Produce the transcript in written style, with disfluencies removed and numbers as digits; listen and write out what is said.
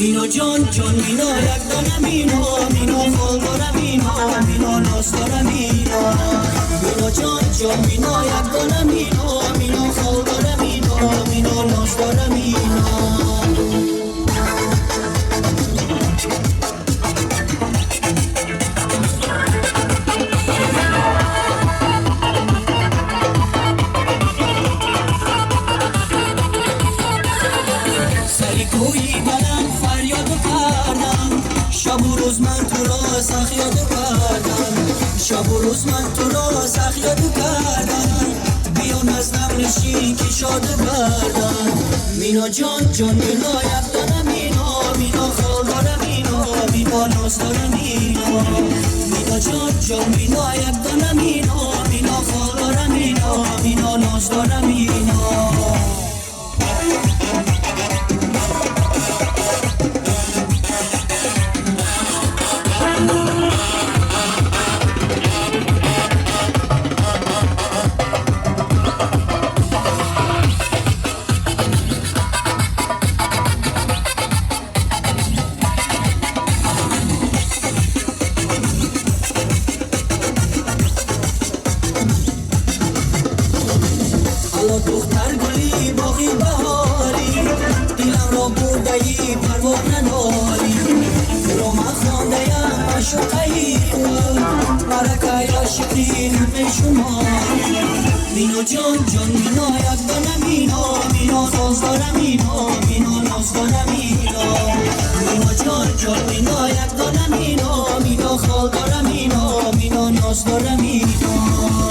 مینا جان جان مینا یک دانه مینا مینا خال داره مینا مینا ناز داره مینا مینا جان جان مینا یک دانه مینا مینا خال داره مینا مینا ناز داره مینا کوی بلند فریاد کردم شب و روز من تو را سخیاد کردم شب و روز من تو را سخیاد کردم بیا نزدم نشین که شاد کردم مینا جان جان مینا یک دانه مینا مینا خال داره مینا مینا ناز داره مینا مینا جان جان مینا یک دانه مینا مینا خال داره مینا مینا ناز داره مینا دختر گلی باقی بهاری دیلم را بردهی پروانه ناری رو من خانده یم عشقی مرکه عاشقی همه شما مینا جان جان مینا یک دانه مینا مینا ناز داره مینا مینا ناز داره مینا مینا جان جان مینا یک دانه مینا مینا خال داره مینا مینا ناز داره مینا